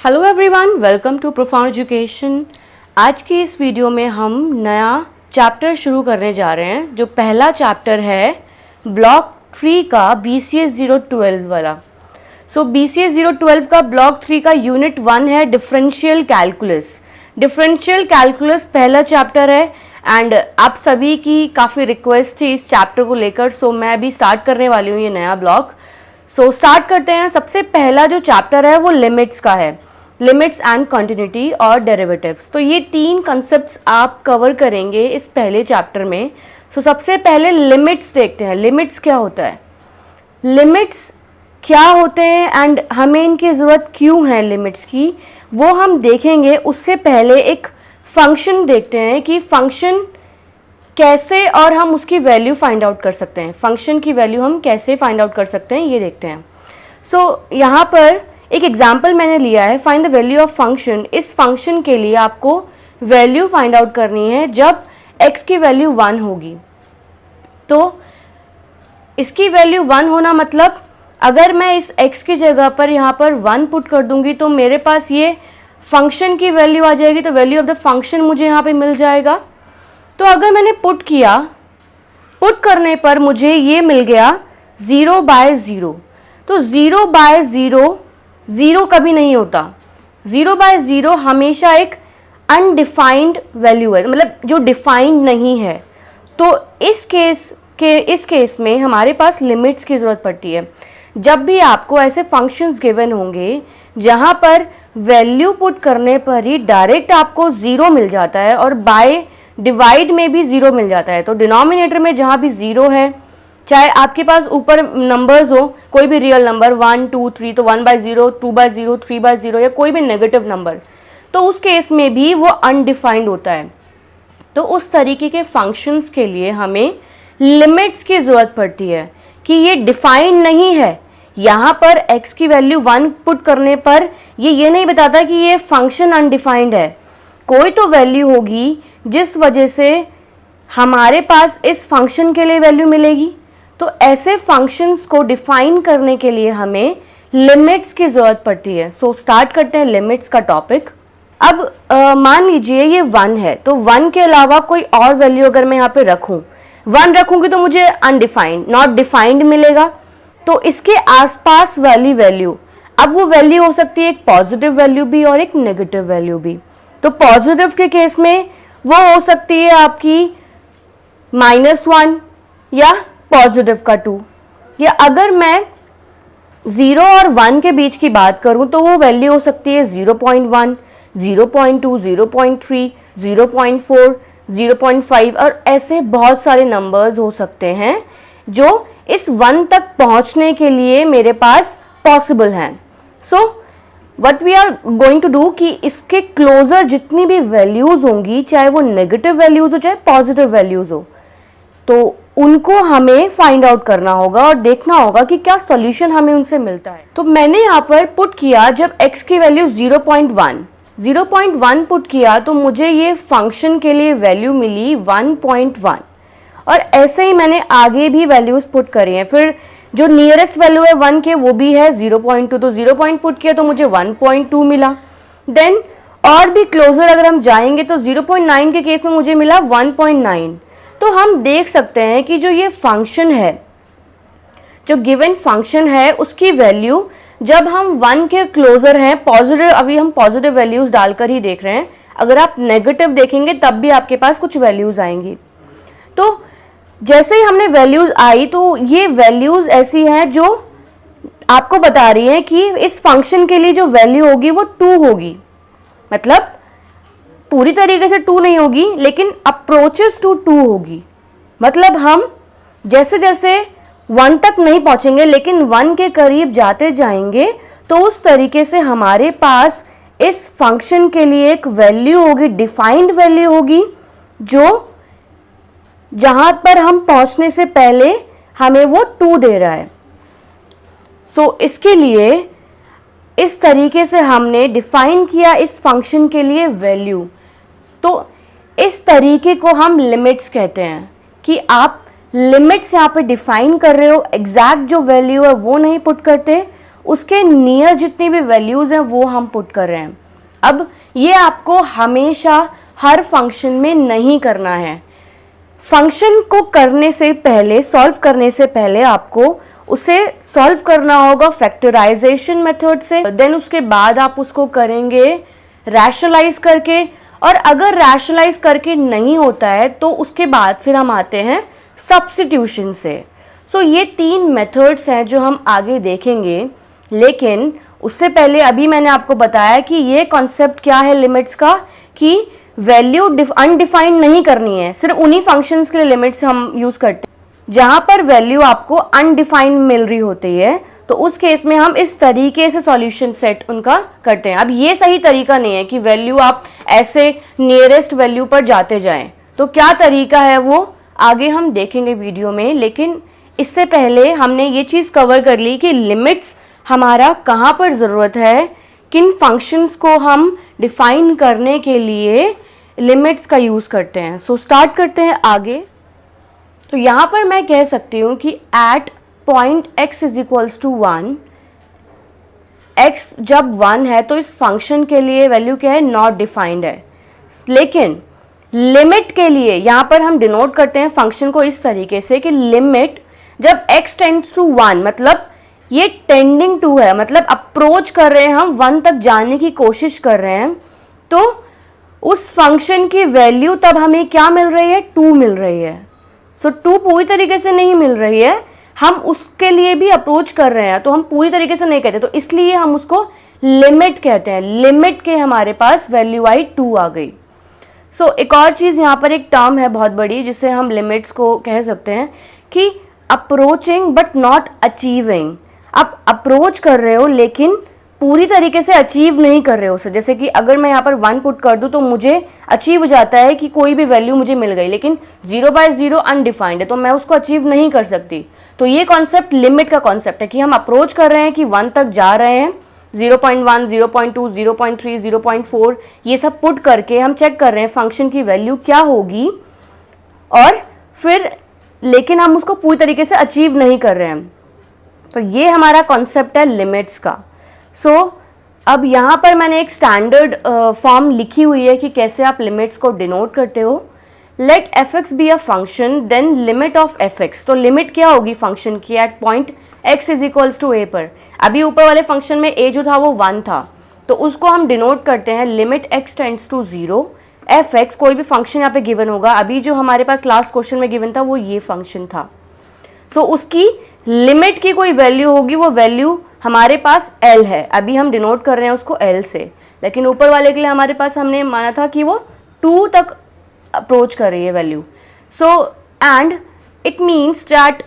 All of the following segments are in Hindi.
Hello everyone, welcome to profound education. आज की इस वीडियो में हम नया चैप्टर शुरू करने जा रहे हैं। जो पहला चैप्टर है ब्लॉक 3 का BCS 012 वाला। BCS 012 का ब्लॉक 3 का यूनिट 1 है डिफरेंशियल कैलकुलस। डिफरेंशियल कैलकुलस पहला चैप्टर है एंड आप सभी की काफ़ी रिक्वेस्ट थी इस चैप्टर को लेकर, सो मैं अभी स्टार्ट करने वाली हूँ ये नया ब्लॉक। स्टार्ट करते हैं। सबसे पहला जो चैप्टर है वो लिमिट्स का है, लिमिट्स एंड कंटिन्यूटी और डेरिवेटिव्स। तो ये तीन कंसेप्ट्स आप कवर करेंगे इस पहले चैप्टर में। सबसे पहले लिमिट्स देखते हैं। लिमिट्स क्या होता है, लिमिट्स क्या होते हैं एंड हमें इनकी ज़रूरत क्यों है लिमिट्स की, वो हम देखेंगे। उससे पहले एक फंक्शन देखते हैं कि फंक्शन कैसे और हम उसकी वैल्यू फाइंड आउट कर सकते हैं। फंक्शन की वैल्यू हम कैसे फाइंड आउट कर सकते हैं ये देखते हैं। यहाँ पर एक एग्जाम्पल मैंने लिया है, find the value of function. इस फंक्शन के लिए आपको वैल्यू फाइंड आउट करनी है जब x की वैल्यू 1 होगी। तो इसकी वैल्यू 1 होना मतलब अगर मैं इस x की जगह पर यहाँ पर 1 पुट कर दूंगी तो मेरे पास ये फंक्शन की वैल्यू आ जाएगी। तो वैल्यू ऑफ द फंक्शन मुझे यहाँ पे मिल जाएगा। तो अगर मैंने पुट किया, पुट करने पर मुझे ये मिल गया 0/0। तो 0/0 ज़ीरो कभी नहीं होता। 0/0 हमेशा एक अनडिफाइंड वैल्यू है, मतलब जो डिफाइंड नहीं है। तो इस केस में हमारे पास लिमिट्स की ज़रूरत पड़ती है। जब भी आपको ऐसे फंक्शंस गिवन होंगे जहाँ पर वैल्यू पुट करने पर ही डायरेक्ट आपको 0 मिल जाता है और बाय डिवाइड में भी 0 मिल जाता है। तो डिनोमिनेटर में जहाँ भी 0 है, चाहे आपके पास ऊपर नंबर्स हो, कोई भी रियल नंबर 1 2 3, तो 1/0, 2/0, 3/0 या कोई भी नेगेटिव नंबर, तो उस केस में भी वो अनडिफाइंड होता है। तो उस तरीके के फंक्शंस के लिए हमें लिमिट्स की ज़रूरत पड़ती है कि ये डिफाइंड नहीं है। यहाँ पर x की वैल्यू 1 पुट करने पर ये नहीं बताता कि ये फंक्शन अनडिफाइंड है। कोई तो वैल्यू होगी जिस वजह से हमारे पास इस फंक्शन के लिए वैल्यू मिलेगी। तो ऐसे फंक्शंस को डिफाइन करने के लिए हमें लिमिट्स की ज़रूरत पड़ती है। स्टार्ट करते हैं लिमिट्स का टॉपिक। अब मान लीजिए ये 1 है, तो 1 के अलावा कोई और वैल्यू अगर मैं यहाँ पे रखूँ, 1 रखूँगी तो मुझे अनडिफाइंड, नॉट डिफाइंड मिलेगा। तो इसके आसपास वाली वैल्यू, अब वो वैल्यू हो सकती है एक पॉजिटिव वैल्यू भी और एक नेगेटिव वैल्यू भी। तो पॉजिटिव के केस में वो हो सकती है आपकी -1 या पॉजिटिव का 2, या अगर मैं 0 और 1 के बीच की बात करूं तो वो वैल्यू हो सकती है 0.1, 0.2, 0.3, 0.4, 0.5 और ऐसे बहुत सारे नंबर्स हो सकते हैं जो इस 1 तक पहुंचने के लिए मेरे पास पॉसिबल हैं। What we are going to do कि इसके क्लोजर जितनी भी वैल्यूज होंगी, चाहे वो नेगेटिव वैल्यूज हो चाहे पॉजिटिव वैल्यूज हो, तो उनको हमें फाइंड आउट करना होगा और देखना होगा कि क्या सॉल्यूशन हमें उनसे मिलता है। तो मैंने यहाँ पर पुट किया, जब x की वैल्यू 0.1 पुट किया तो मुझे ये फंक्शन के लिए वैल्यू मिली 1.1 और ऐसे ही मैंने आगे भी वैल्यूज पुट करी हैं। फिर जो नियरेस्ट वैल्यू है 1 के वो भी है 0.2, तो 0 पुट किया तो मुझे 1.2 मिला। देन और भी क्लोजर अगर हम जाएंगे तो 0.9 के केस में मुझे मिला 1.9। तो हम देख सकते हैं कि जो ये फंक्शन है, जो गिवन फंक्शन है, उसकी वैल्यू जब हम 1 के क्लोजर हैं, पॉजिटिव, अभी हम पॉजिटिव वैल्यूज डालकर ही देख रहे हैं, अगर आप नेगेटिव देखेंगे तब भी आपके पास कुछ वैल्यूज आएंगी। तो जैसे ही हमने वैल्यूज आई तो ये वैल्यूज ऐसी हैं जो आपको बता रही हैं कि इस फंक्शन के लिए जो वैल्यू होगी वो 2 होगी। मतलब पूरी तरीके से 2 नहीं होगी लेकिन अप्रोचेस टू 2 होगी। मतलब हम जैसे जैसे 1 तक नहीं पहुंचेंगे लेकिन 1 के करीब जाते जाएंगे तो उस तरीके से हमारे पास इस फंक्शन के लिए एक वैल्यू होगी, डिफाइंड वैल्यू होगी, जो जहां पर हम पहुंचने से पहले हमें वो 2 दे रहा है। इसके लिए इस तरीके से हमने डिफाइन किया इस फंक्शन के लिए वैल्यू। तो इस तरीके को हम लिमिट्स कहते हैं कि आप लिमिट्स यहाँ पे डिफाइन कर रहे हो, एग्जैक्ट जो वैल्यू है वो नहीं पुट करते, उसके नियर जितनी भी वैल्यूज़ हैं वो हम पुट कर रहे हैं। अब ये आपको हमेशा हर फंक्शन में नहीं करना है। फंक्शन को करने से पहले, सॉल्व करने से पहले आपको उसे सॉल्व करना होगा फैक्टराइजेशन मेथड से, देन उसके बाद आप उसको करेंगे रैशनलाइज करके, और अगर रैशनलाइज करके नहीं होता है तो उसके बाद फिर हम आते हैं सब्स्टिट्यूशन से। सो ये 3 मेथड्स हैं जो हम आगे देखेंगे, लेकिन उससे पहले अभी मैंने आपको बताया कि ये कॉन्सेप्ट क्या है लिमिट्स का, कि वैल्यू अनडिफाइंड नहीं करनी है। सिर्फ उन्हीं फंक्शंस के लिए लिमिट्स हम यूज करते हैं जहां पर वैल्यू आपको अनडिफाइंड मिल रही होती है, तो उस केस में हम इस तरीके से सॉल्यूशन सेट उनका करते हैं। अब ये सही तरीका नहीं है कि वैल्यू आप ऐसे नियरेस्ट वैल्यू पर जाते जाएं, तो क्या तरीका है वो आगे हम देखेंगे वीडियो में। लेकिन इससे पहले हमने ये चीज़ कवर कर ली कि लिमिट्स हमारा कहाँ पर ज़रूरत है, किन फंक्शंस को हम डिफाइन करने के लिए लिमिट्स का यूज़ करते हैं। सो स्टार्ट करते हैं आगे। तो यहाँ पर मैं कह सकती हूँ कि at point x is equals to 1, x जब 1 है तो इस फंक्शन के लिए वैल्यू क्या है, नॉट डिफाइंड है। लेकिन लिमिट के लिए यहाँ पर हम डिनोट करते हैं फंक्शन को इस तरीके से कि लिमिट जब x टेंड्स टू 1, मतलब ये टेंडिंग टू है, मतलब अप्रोच कर रहे हैं, हम 1 तक जाने की कोशिश कर रहे हैं, तो उस फंक्शन की वैल्यू तब हमें क्या मिल रही है, 2 मिल रही है। सो 2 पूरी तरीके से नहीं मिल रही है, हम उसके लिए भी अप्रोच कर रहे हैं, तो हम पूरी तरीके से नहीं कहते, तो इसलिए हम उसको लिमिट कहते हैं। लिमिट के हमारे पास वैल्यू आई 2 आ गई। सो एक और चीज़ यहाँ पर एक टर्म है बहुत बड़ी जिसे हम लिमिट्स को कह सकते हैं कि अप्रोचिंग बट नॉट अचीविंग। आप अप्रोच कर रहे हो लेकिन पूरी तरीके से अचीव नहीं कर रहे हो उसे। जैसे कि अगर मैं यहाँ पर 1 पुट कर दूँ तो मुझे अचीव हो जाता है कि कोई भी वैल्यू मुझे मिल गई, लेकिन 0/0 अनडिफाइंड है तो मैं उसको अचीव नहीं कर सकती। तो ये कॉन्सेप्ट लिमिट का कॉन्सेप्ट है कि हम अप्रोच कर रहे हैं कि 1 तक जा रहे हैं, 0.1, 0.2, 0.3, 0.4 ये सब पुट करके हम चेक कर रहे हैं फंक्शन की वैल्यू क्या होगी, और फिर लेकिन हम उसको पूरी तरीके से अचीव नहीं कर रहे हैं। तो ये हमारा कॉन्सेप्ट है लिमिट्स का। सो अब यहाँ पर मैंने एक स्टैंडर्ड फॉर्म लिखी हुई है कि कैसे आप लिमिट्स को डिनोट करते हो। Let f(x) be a function then limit of f(x). तो लिमिट क्या होगी फंक्शन की at point x is equals to a पर। अभी ऊपर वाले फंक्शन में a जो था वो 1 था, तो उसको हम डिनोट करते हैं limit x tends to 0 f(x). कोई भी फंक्शन यहाँ पे गिवन होगा, अभी जो हमारे पास लास्ट क्वेश्चन में गिवन था वो ये फंक्शन था। सो उसकी लिमिट की कोई वैल्यू होगी, वो वैल्यू हमारे पास L है, अभी हम डिनोट कर रहे हैं उसको L से, लेकिन ऊपर वाले के लिए हमारे पास हमने माना था कि वो 2 तक अप्रोच कर रही है value. So and it means that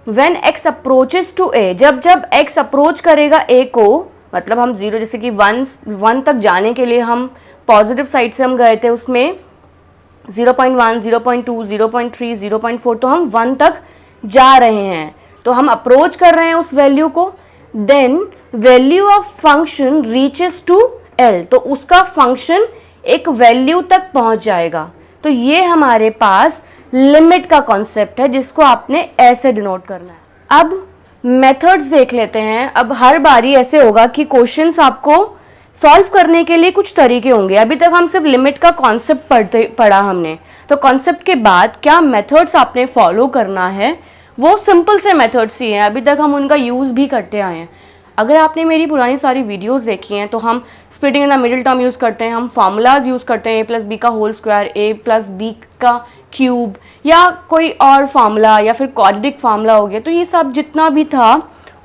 when x approaches to a, जब x अप्रोच करेगा a को, मतलब हम 0 जैसे कि 1 तक जाने के लिए हम पॉजिटिव साइड से हम गए थे, उसमें 0.1, 0.2, 0.3, 0.4, तो हम 1 तक जा रहे हैं, तो हम अप्रोच कर रहे हैं उस वैल्यू को। Then value of function reaches to L, तो उसका फंक्शन एक वैल्यू तक पहुंच जाएगा। तो ये हमारे पास लिमिट का कॉन्सेप्ट है जिसको आपने ऐसे डिनोट करना है। अब मेथड्स देख लेते हैं। अब हर बारी ऐसे होगा कि क्वेश्चंस आपको सॉल्व करने के लिए कुछ तरीके होंगे। अभी तक हम सिर्फ लिमिट का कॉन्सेप्ट पढ़ा हमने, तो कॉन्सेप्ट के बाद क्या मेथड्स आपने फॉलो करना है, वो सिंपल से मेथड्स ही हैं, अभी तक हम उनका यूज़ भी करते आए हैं। अगर आपने मेरी पुरानी सारी वीडियोस देखी हैं तो हम splitting in the middle term use करते हैं, हम फार्मूलाज यूज़ करते हैं, a+b का होल स्क्वायर, a+b का क्यूब, या कोई और फार्मूला, या फिर क्वाड्रेटिक फार्मूला हो गया। तो ये सब जितना भी था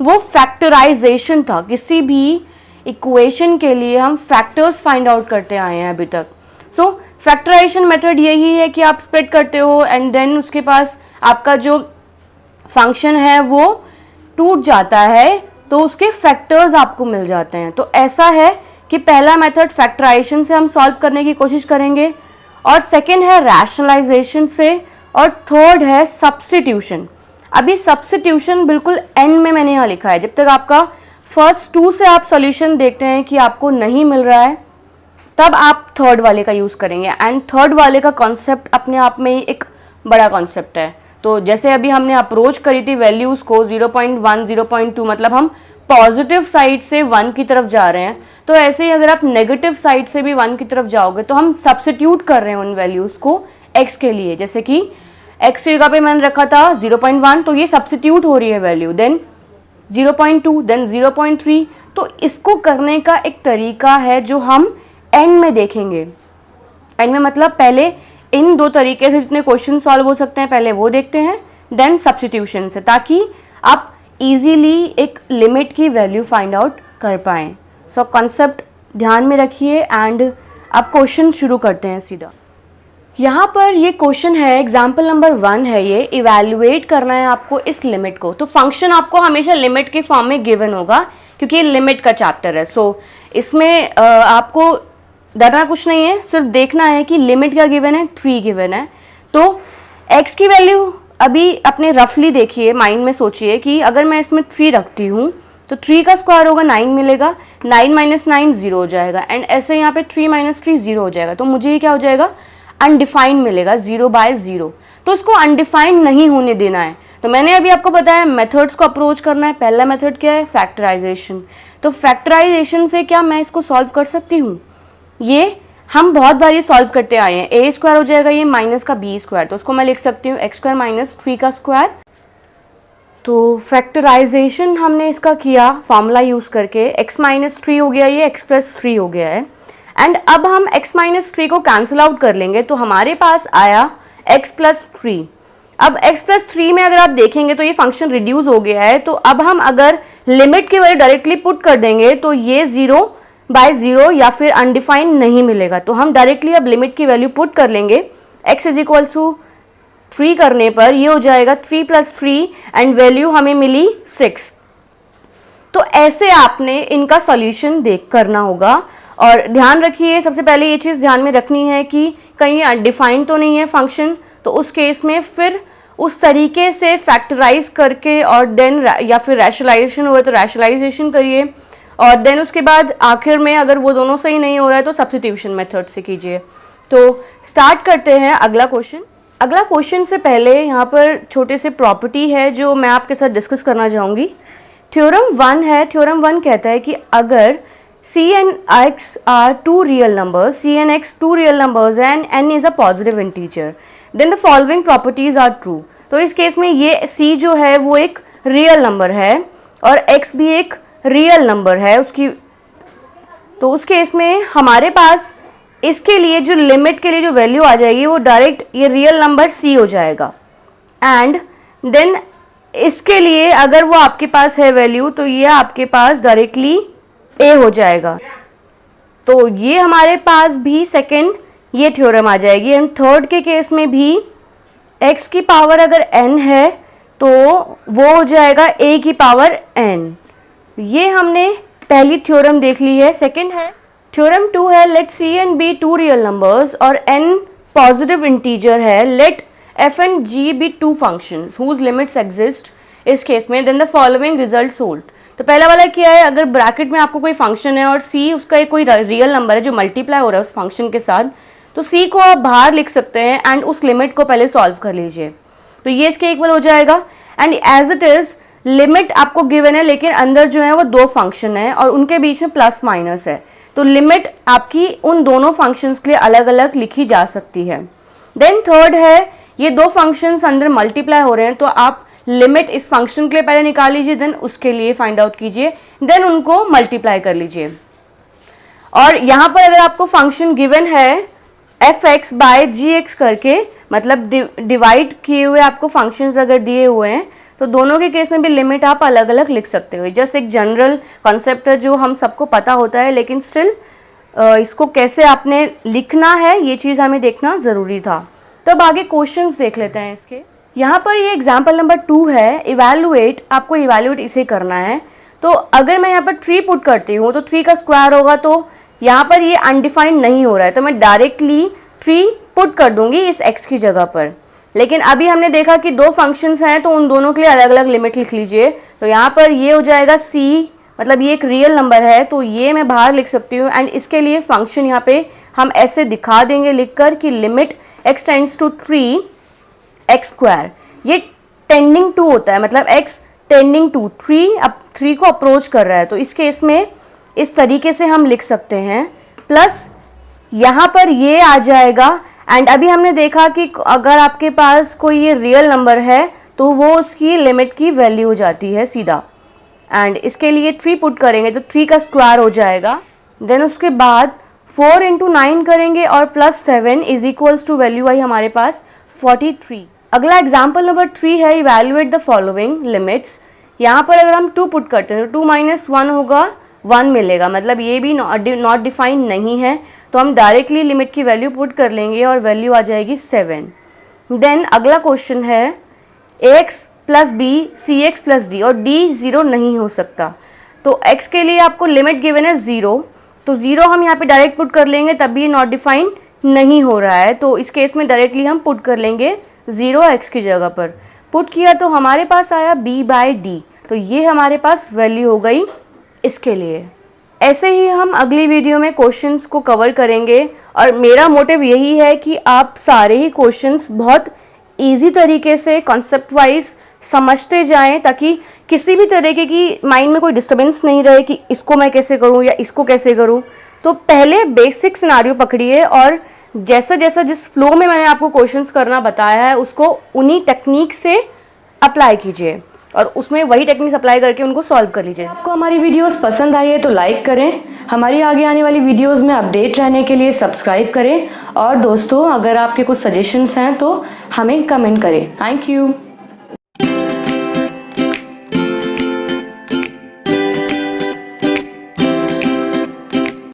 वो फैक्टराइजेशन था। किसी भी इक्वेशन के लिए हम फैक्टर्स फाइंड आउट करते आए हैं अभी तक। सो फैक्टराइजेशन मेथड यही है कि आप स्प्लिट करते हो एंड देन उसके पास आपका जो फंक्शन है वो टूट जाता है, तो उसके फैक्टर्स आपको मिल जाते हैं। तो ऐसा है कि पहला मेथड फैक्टराइजेशन से हम सॉल्व करने की कोशिश करेंगे, और सेकंड है रैशनलाइजेशन से, और थर्ड है सब्स्टिट्यूशन। अभी सब्स्टिट्यूशन बिल्कुल एंड में मैंने यहाँ लिखा है। जब तक आपका फर्स्ट 2 से आप सॉल्यूशन देखते हैं कि आपको नहीं मिल रहा है, तब आप थर्ड वाले का यूज़ करेंगे। एंड थर्ड वाले का कॉन्सेप्ट अपने आप में ही एक बड़ा कॉन्सेप्ट है। तो जैसे अभी हमने अप्रोच करी थी वैल्यूज़ को 0.1, 0.2, मतलब हम पॉजिटिव साइड से 1 की तरफ जा रहे हैं, तो ऐसे ही अगर आप नेगेटिव साइड से भी 1 की तरफ जाओगे तो हम सब्स्टिट्यूट कर रहे हैं उन वैल्यूज़ को x के लिए। जैसे कि x की जगह पे मैंने रखा था 0.1, तो ये सब्स्टिट्यूट हो रही है वैल्यू, देन 0.2, देन 0.3। तो इसको करने का एक तरीका है जो हम एंड में देखेंगे। एंड में मतलब पहले इन दो तरीके से जितने क्वेश्चन सॉल्व हो सकते हैं पहले वो देखते हैं, देन सब्स्टिट्यूशन से, ताकि आप इजीली एक लिमिट की वैल्यू फाइंड आउट कर पाएँ। सो कॉन्सेप्ट ध्यान में रखिए एंड अब क्वेश्चन शुरू करते हैं सीधा। यहाँ पर ये क्वेश्चन है, एग्जाम्पल नंबर 1 है ये, इवैल्यूएट करना है आपको इस लिमिट को। तो फंक्शन आपको हमेशा लिमिट के फॉर्म में गिवन होगा क्योंकि ये लिमिट का चैप्टर है। सो इसमें आपको डरना कुछ नहीं है, सिर्फ देखना है कि लिमिट क्या गिवन है, 3 गिवन है। तो x की वैल्यू अभी अपने रफली देखिए, माइंड में सोचिए कि अगर मैं इसमें 3 रखती हूँ तो 3 का स्क्वायर होगा 9 मिलेगा, 9 - 9 0 हो जाएगा, एंड ऐसे यहाँ पे 3 - 3 0 हो जाएगा। तो मुझे ये क्या हो जाएगा, अनडिफाइंड मिलेगा, 0/0। तो उसको अनडिफाइंड नहीं होने देना है। तो मैंने अभी आपको बताया मेथड्स को अप्रोच करना है। पहला मेथड क्या है, फैक्टराइजेशन। तो फैक्टराइजेशन से क्या मैं इसको सॉल्व कर सकती हूँ, ये हम बहुत बार ये सॉल्व करते आए हैं। a स्क्वायर हो जाएगा ये माइनस का b स्क्वायर, तो उसको मैं लिख सकती हूँ x स्क्वायर माइनस 3 का स्क्वायर। तो फैक्टराइजेशन हमने इसका किया फॉर्मूला यूज़ करके, x - 3 हो गया, ये x + 3 हो गया है। एंड अब हम x - 3 को कैंसिल आउट कर लेंगे, तो हमारे पास आया x + 3। अब x + 3 में अगर आप देखेंगे तो ये फंक्शन रिड्यूस हो गया है। तो अब हम अगर लिमिट की वैल्यू डायरेक्टली पुट कर देंगे तो ये 0/0 या फिर अनडिफाइंड नहीं मिलेगा। तो हम डायरेक्टली अब लिमिट की वैल्यू पुट कर लेंगे, x = 3 करने पर ये हो जाएगा 3 + 3 एंड वैल्यू हमें मिली 6। तो ऐसे आपने इनका सॉल्यूशन देख करना होगा। और ध्यान रखिए, सबसे पहले ये चीज़ ध्यान में रखनी है कि कहीं अनडिफाइंड तो नहीं है फंक्शन, तो उस केस में फिर उस तरीके से फैक्टराइज करके और देन या फिर रैशनलाइजेशन हुआ तो रैशनलाइजेशन करिए, और देन उसके बाद आखिर में अगर वो दोनों सही नहीं हो रहा है तो सब्स्टिट्यूशन मेथड से कीजिए। तो स्टार्ट करते हैं अगला क्वेश्चन। अगला क्वेश्चन से पहले यहाँ पर छोटे से प्रॉपर्टी है जो मैं आपके साथ डिस्कस करना चाहूँगी। थ्योरम 1 है, थ्योरम 1 कहता है कि अगर c and x are two real numbers, c and x two real numbers and n is a positive integer, then the following properties are true। तो इस केस में ये c जो है वो एक रियल नंबर है और x भी एक रियल नंबर है उसकी। तो उस केस में हमारे पास इसके लिए जो लिमिट के लिए जो वैल्यू आ जाएगी वो डायरेक्ट ये रियल नंबर c हो जाएगा। एंड देन इसके लिए अगर वो आपके पास है वैल्यू तो ये आपके पास डायरेक्टली a हो जाएगा। तो ये हमारे पास भी सेकंड ये थ्योरम आ जाएगी। एंड थर्ड के केस में भी x की पावर अगर n है तो वो हो जाएगा a की पावर n। ये हमने पहली थ्योरम देख ली है। सेकंड है थ्योरम 2 है, let c and b two real numbers और n पॉजिटिव इंटीजर है, let f and g be two functions whose limits exist. इस केस में then the following result hold. तो पहला वाला क्या है, अगर ब्रैकेट में आपको कोई फंक्शन है और c उसका एक कोई रियल नंबर है जो मल्टीप्लाई हो रहा है उस फंक्शन के साथ, तो c को आप बाहर लिख सकते हैं एंड उस लिमिट को पहले सॉल्व कर लीजिए। तो ये इसके इक्वल हो जाएगा। And as it is limit आपको गिवन है लेकिन अंदर जो है वो दो फंक्शन है और उनके बीच में प्लस माइनस है, तो लिमिट आपकी उन दोनों फंक्शंस के लिए अलग अलग लिखी जा सकती है। देन थर्ड है, ये दो फंक्शंस अंदर मल्टीप्लाई हो रहे हैं तो आप लिमिट इस फंक्शन के लिए पहले निकाल लीजिए, देन उसके लिए फाइंड आउट कीजिए, देन उनको मल्टीप्लाई कर लीजिए। और यहाँ पर अगर आपको फंक्शन गिवन है f(x/gx) करके, मतलब डिवाइड किए हुए आपको फंक्शंस अगर दिए हुए हैं तो दोनों के केस में भी लिमिट आप अलग अलग लिख सकते हो। जस्ट एक जनरल कॉन्सेप्ट है जो हम सबको पता होता है, लेकिन स्टिल इसको कैसे आपने लिखना है ये चीज़ हमें देखना ज़रूरी था। तो अब आगे क्वेश्चंस देख लेते हैं इसके। यहाँ पर ये एग्जाम्पल नंबर 2 है, इवैल्यूएट। आपको इवैल्यूएट इसे करना है। तो अगर मैं यहाँ पर 3 पुट करती हूँ तो 3 का स्क्वायर होगा, तो यहाँ पर ये अनडिफाइंड नहीं हो रहा है तो मैं डायरेक्टली 3 पुट कर दूंगी इस x की जगह पर। लेकिन अभी हमने देखा कि दो फंक्शंस हैं तो उन दोनों के लिए अलग अलग लिमिट लिख लीजिए। तो यहाँ पर ये हो जाएगा c, मतलब ये एक रियल नंबर है तो ये मैं बाहर लिख सकती हूँ। एंड इसके लिए फंक्शन यहाँ पे हम ऐसे दिखा देंगे लिखकर कि limit x tends to 3 x square. ये टेंडिंग टू होता है, मतलब x टेंडिंग टू 3 अब 3 को अप्रोच कर रहा है, तो इस केस में इस तरीके से हम लिख सकते हैं, प्लस यहाँ पर ये आ जाएगा। एंड अभी हमने देखा कि अगर आपके पास कोई ये रियल नंबर है तो वो उसकी लिमिट की वैल्यू हो जाती है सीधा। एंड इसके लिए 3 पुट करेंगे तो 3 का स्क्वायर हो जाएगा। देन उसके बाद 4 × 9 करेंगे और plus 7 is equals to value आई हमारे पास 43। अगला एग्जाम्पल नंबर 3 है, इवैल्यूएट द फॉलोइंग लिमिट्स। यहाँ पर अगर हम 2 पुट करते हैं तो 2 - 1 होगा, 1 मिलेगा, मतलब ये भी नॉट डिफाइंड नहीं है, तो हम डायरेक्टली लिमिट की वैल्यू पुट कर लेंगे और वैल्यू आ जाएगी 7। देन अगला क्वेश्चन है ax + b cx + d, और d 0 नहीं हो सकता, तो x के लिए आपको लिमिट गिवन है 0, तो 0 हम यहाँ पे डायरेक्ट पुट कर लेंगे, तब भी नॉट डिफाइंड नहीं हो रहा है, तो इस केस में डायरेक्टली हम पुट कर लेंगे 0 x की जगह पर। पुट किया तो हमारे पास आया b/d, तो ये हमारे पास वैल्यू हो गई इसके लिए। ऐसे ही हम अगली वीडियो में क्वेश्चंस को कवर करेंगे, और मेरा मोटिव यही है कि आप सारे ही क्वेश्चंस बहुत इजी तरीके से कॉन्सेप्ट वाइज समझते जाएं, ताकि किसी भी तरीके की माइंड में कोई डिस्टर्बेंस नहीं रहे कि इसको मैं कैसे करूं या इसको कैसे करूं। तो पहले बेसिक सिनारियो पकड़िए और जैसा जैसा जिस फ्लो में मैंने आपको क्वेश्चंस करना बताया है उसको उन्हीं टेक्निक से अप्लाई कीजिए और उसमें वही टेक्निक्स अप्लाई करके उनको सॉल्व कर लीजिए। आपको हमारी वीडियोस पसंद आई है तो लाइक करें, हमारी आगे आने वाली वीडियोस में अपडेट रहने के लिए सब्सक्राइब करें, और दोस्तों अगर आपके कुछ सजेशंस हैं तो हमें कमेंट करें। Thank you.